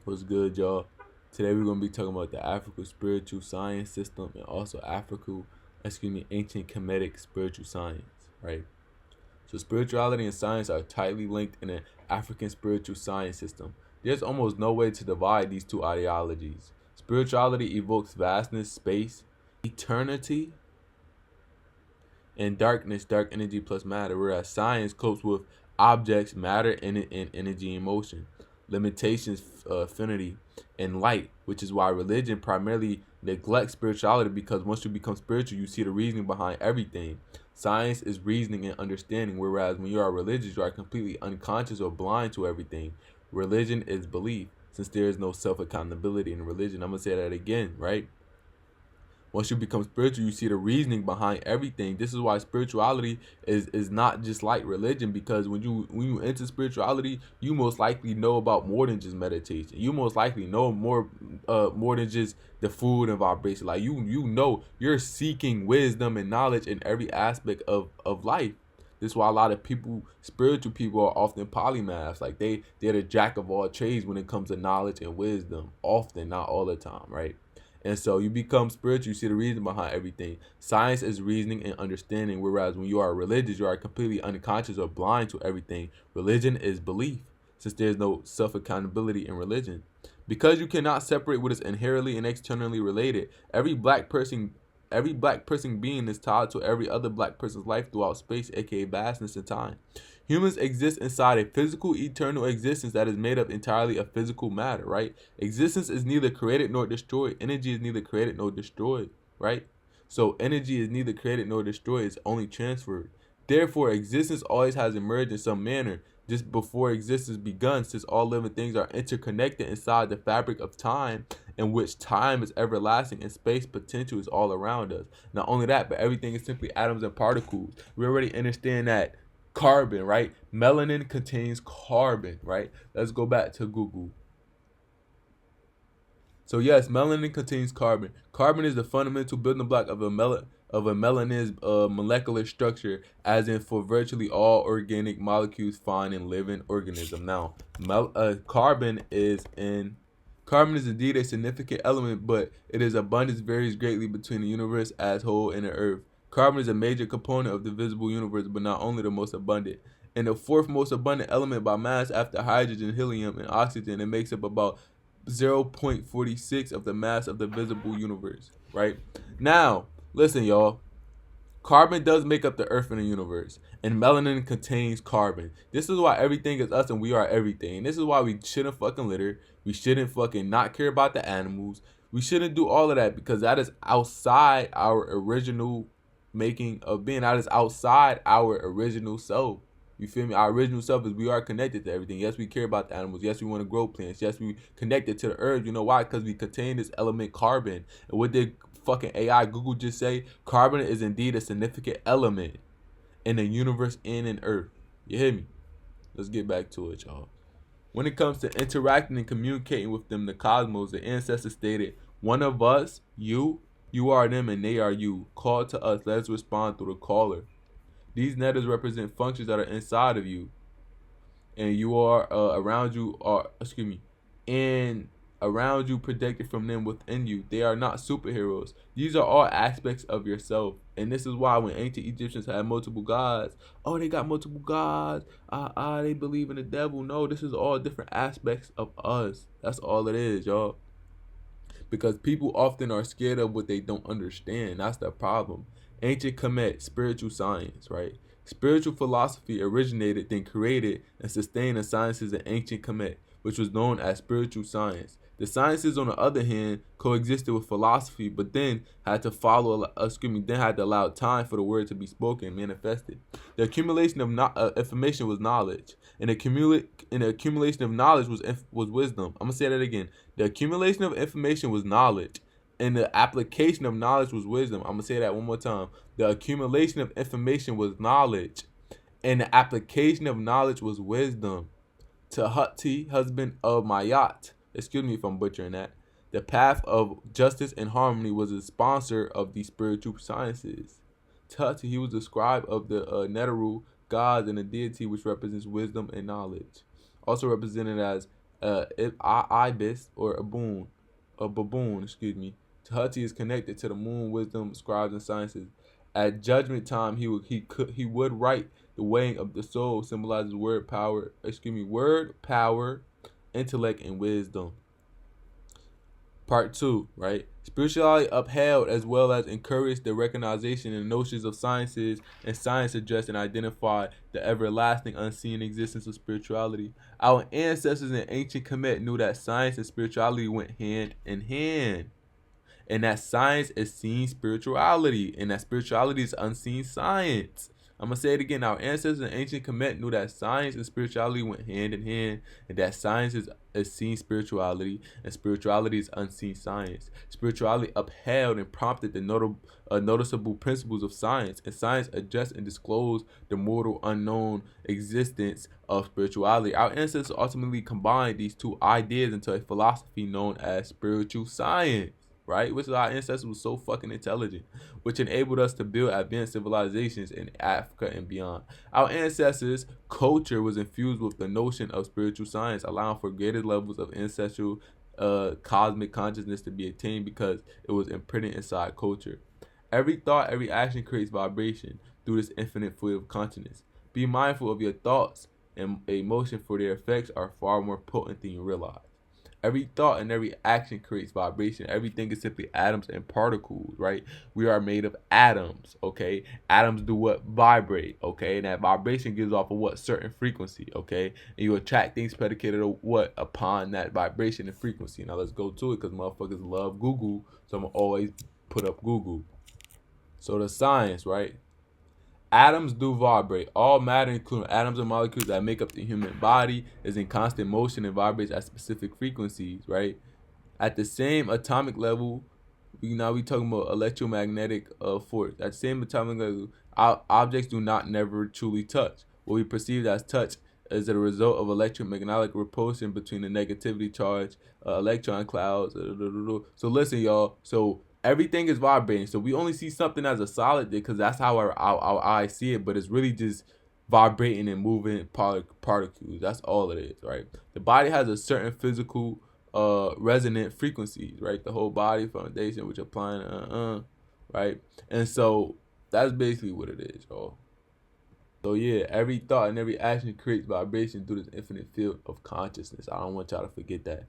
What's good, y'all? Today we're gonna be talking about the African spiritual science system and also ancient Kemetic spiritual science, right? So spirituality and science are tightly linked in an African spiritual science system. There's almost no way to divide these two ideologies. Spirituality evokes vastness, space, eternity, and darkness, dark energy plus matter, whereas science copes with objects, matter, and energy and motion, limitations, affinity, and light, which is why religion primarily neglects spirituality, because once you become spiritual, you see the reasoning behind everything. Science is reasoning and understanding, whereas when you are religious, you are completely unconscious or blind to everything. Religion is belief, since there is no self-accountability in religion. I'm going to say that again, right? Once you become spiritual, you see the reasoning behind everything. This is why spirituality is not just like religion, because when you enter spirituality, you most likely know about more than just meditation. You most likely know more than just the food and vibration. Like you know you're seeking wisdom and knowledge in every aspect of life. This is why a lot of people, spiritual people, are often polymaths. Like they're the jack of all trades when it comes to knowledge and wisdom. Often, not all the time, right? And so you become spiritual, you see the reason behind everything. Science is reasoning and understanding, whereas when you are religious, you are completely unconscious or blind to everything. Religion is belief, since there's no self-accountability in religion. Because you cannot separate what is inherently and externally related, every black person being is tied to every other black person's life throughout space, aka vastness and time. Humans exist inside a physical, eternal existence that is made up entirely of physical matter, right? Existence is neither created nor destroyed. Energy is neither created nor destroyed, right? So energy is neither created nor destroyed, it's only transferred. Therefore, existence always has emerged in some manner just before existence begun, since all living things are interconnected inside the fabric of time, in which time is everlasting and space potential is all around us. Not only that, but everything is simply atoms and particles. We already understand that carbon, right? Melanin contains carbon, right? Let's go back to Google. So yes, melanin contains carbon. Carbon is the fundamental building block of a melanin's molecular structure, as in for virtually all organic molecules found in living organisms. Now, carbon is indeed a significant element, but its abundance varies greatly between the universe as whole and the Earth. Carbon is a major component of the visible universe, but not only the most abundant. And the fourth most abundant element by mass after hydrogen, helium, and oxygen, it makes up about 0.46 of the mass of the visible universe, right? Now, listen, y'all. Carbon does make up the earth and the universe, and melanin contains carbon. This is why everything is us and we are everything. This is why we shouldn't fucking litter. We shouldn't fucking not care about the animals. We shouldn't do all of that, because that is outside our original making of being. That is outside our original self. You feel me? Our original self is we are connected to everything. Yes, we care about the animals. Yes, we want to grow plants. Yes, we connected to the earth. You know why? Because we contain this element carbon. And what did fucking AI Google just say? Carbon is indeed a significant element in the universe and in earth. You hear me? Let's get back to it, y'all. When it comes to interacting and communicating with them, the cosmos, the ancestors stated, one of us, you are them and they are you. Call to us, let us respond through the caller. These letters represent functions that are inside of you, and you are around you are excuse me, and around you protected from them within you. They are not superheroes. These are all aspects of yourself, and this is why when ancient Egyptians had multiple gods, oh, they got multiple gods. They believe in the devil. No, this is all different aspects of us. That's all it is, y'all. Because people often are scared of what they don't understand. That's the problem. Ancient Kemet, spiritual science, right? Spiritual philosophy originated, then created, and sustained the sciences in ancient Kemet, which was known as spiritual science. The sciences, on the other hand, coexisted with philosophy, but then had to allow time for the word to be spoken, manifested. The accumulation of information was knowledge, and the accumulation of knowledge was wisdom. I'm gonna say that again. The accumulation of information was knowledge, and the application of knowledge was wisdom. I'm gonna say that one more time. The accumulation of information was knowledge, and the application of knowledge was wisdom. Tahuti, husband of Mayat, excuse me if I'm butchering that, the path of justice and harmony, was the sponsor of the spiritual sciences. Tahuti, he was the scribe of the Neteru gods and the deity which represents wisdom and knowledge, also represented as ibis or a baboon, excuse me. Tahuti is connected to the moon, wisdom, scribes, and sciences. At judgment time, he would write the weighing of the soul, symbolizes word power, intellect, and wisdom. Part 2, right? Spirituality upheld as well as encouraged the recognition and notions of sciences, and science addressed and identified the everlasting unseen existence of spirituality. Our ancestors in ancient Kemet knew that science and spirituality went hand in hand, and that science is seen spirituality, and that spirituality is unseen science. I'm gonna say it again. Our ancestors in ancient Kemet knew that science and spirituality went hand in hand, and that science is seen spirituality, and spirituality is unseen science. Spirituality upheld and prompted the noticeable principles of science, and science addressed and disclosed the mortal unknown existence of spirituality. Our ancestors ultimately combined these two ideas into a philosophy known as spiritual science, right? Which is our ancestors was so fucking intelligent, which enabled us to build advanced civilizations in Africa and beyond. Our ancestors' culture was infused with the notion of spiritual science, allowing for greater levels of ancestral cosmic consciousness to be attained because it was imprinted inside culture. Every thought, every action creates vibration through this infinite fluid of consciousness. Be mindful of your thoughts and emotion, for their effects are far more potent than you realize. Every thought and every action creates vibration. Everything is simply atoms and particles, right? We are made of atoms, okay? Atoms do what? Vibrate, okay? And that vibration gives off a what? Certain frequency, okay? And you attract things predicated on what? Upon that vibration and frequency. Now let's go to it, because motherfuckers love Google, so I'm going to always put up Google. So the science, right? Atoms do vibrate. All matter, including atoms and molecules that make up the human body, is in constant motion and vibrates at specific frequencies, right? At the same atomic level, we talking about electromagnetic force. At the same atomic level, objects do not never truly touch. What we perceive as touch is a result of electromagnetic repulsion between the negativity charge, electron clouds. So listen, y'all. So everything is vibrating. So we only see something as a solid because that's how our eyes see it, but it's really just vibrating and moving particles. That's all it is, right? The body has a certain physical resonant frequencies, right? The whole body foundation, which applying right? And so that's basically what it is, y'all. So yeah, every thought and every action creates vibration through this infinite field of consciousness. I don't want y'all to forget that.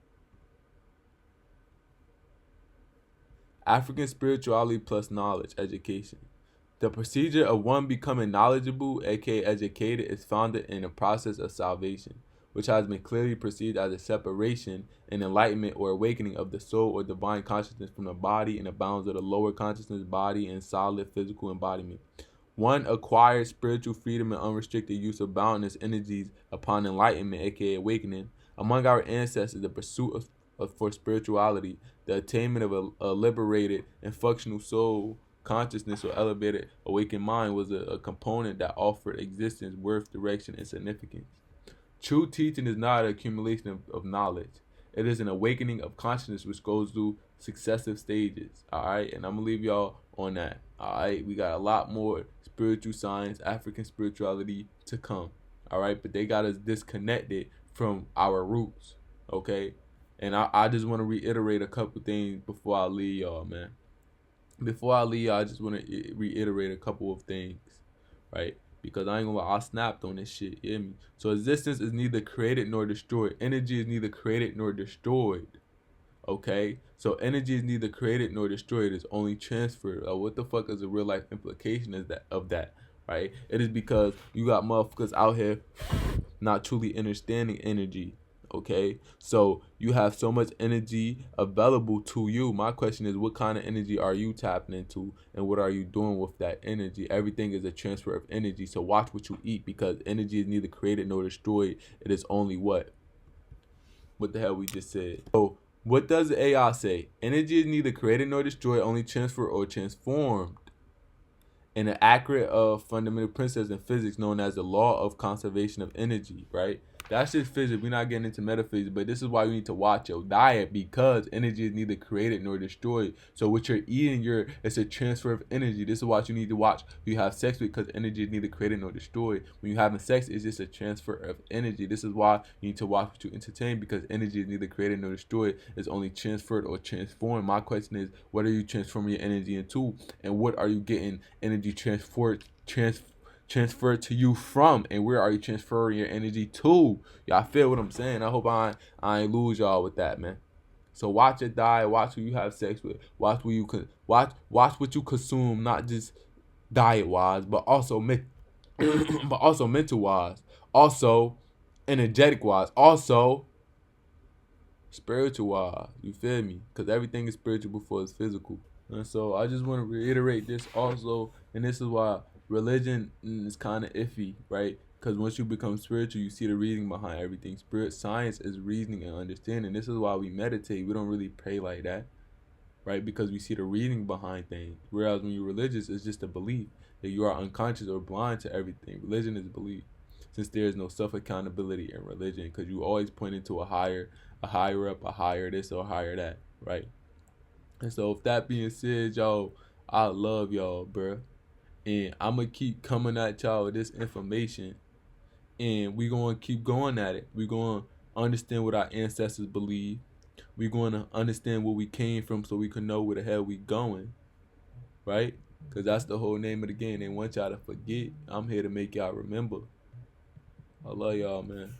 African spirituality plus knowledge, education. The procedure of one becoming knowledgeable, aka educated, is founded in the process of salvation, which has been clearly perceived as a separation and enlightenment or awakening of the soul or divine consciousness from the body in the bounds of the lower consciousness body and solid physical embodiment. One acquires spiritual freedom and unrestricted use of boundless energies upon enlightenment, aka awakening. Among our ancestors, the pursuit for spirituality, the attainment of a liberated and functional soul, consciousness, or elevated awakened mind was a component that offered existence, worth, direction, and significance. True teaching is not an accumulation of knowledge. It is an awakening of consciousness which goes through successive stages. Alright, and I'm gonna leave y'all on that. Alright, we got a lot more spiritual science, African spirituality to come. Alright, but they got us disconnected from our roots. Okay? And I just want to reiterate a couple things before I leave y'all, man. Before I leave y'all, I just want to reiterate a couple of things, right? Because I ain't gonna lie, I snapped on this shit, you hear me? So existence is neither created nor destroyed. Energy is neither created nor destroyed, okay? So energy is neither created nor destroyed. It's only transferred. What the fuck is the real life implication of that, right? It is because you got motherfuckers out here not truly understanding energy. Okay, so you have so much energy available to you. My question is, what kind of energy are you tapping into, and what are you doing with that energy? Everything is a transfer of energy. So watch what you eat, because energy is neither created nor destroyed. It is only what the hell we just said. So what does the AI say? Energy is neither created nor destroyed, only transferred or transformed. In an accurate fundamental principle in physics known as the law of conservation of energy, right? That's just physics. We're not getting into metaphysics, but this is why you need to watch your diet, because energy is neither created nor destroyed. So what you're eating, it's a transfer of energy. This is what you need to watch who you have sex with, because energy is neither created nor destroyed. When you're having sex, it's just a transfer of energy. This is why you need to watch what you entertain, because energy is neither created nor destroyed. It's only transferred or transformed. My question is, what are you transforming your energy into, and what are you getting energy transferred to you from, and where are you transferring your energy to? Y'all feel what I'm saying? I hope I ain't lose y'all with that, man. So watch your diet, watch who you have sex with, watch who you can watch what you consume, not just diet wise, but also but also mental wise, also energetic wise, also spiritual wise. You feel me? Because everything is spiritual before it's physical. And so I just want to reiterate this also, and this is why religion is kind of iffy, right? Because once you become spiritual, you see the reasoning behind everything. Spirit science is reasoning and understanding. This is why we meditate. We don't really pray like that, right? Because we see the reasoning behind things. Whereas when you're religious, it's just a belief that you are unconscious or blind to everything. Religion is belief, since there is no self accountability in religion, because you always point to a higher up, a higher this or a higher that, right? And so, with that being said, y'all, I love y'all, bruh. And I'm going to keep coming at y'all with this information. And we going to keep going at it. We're going to understand what our ancestors believe. We're going to understand where we came from so we can know where the hell we going. Right? Because that's the whole name of the game. They want y'all to forget. I'm here to make y'all remember. I love y'all, man.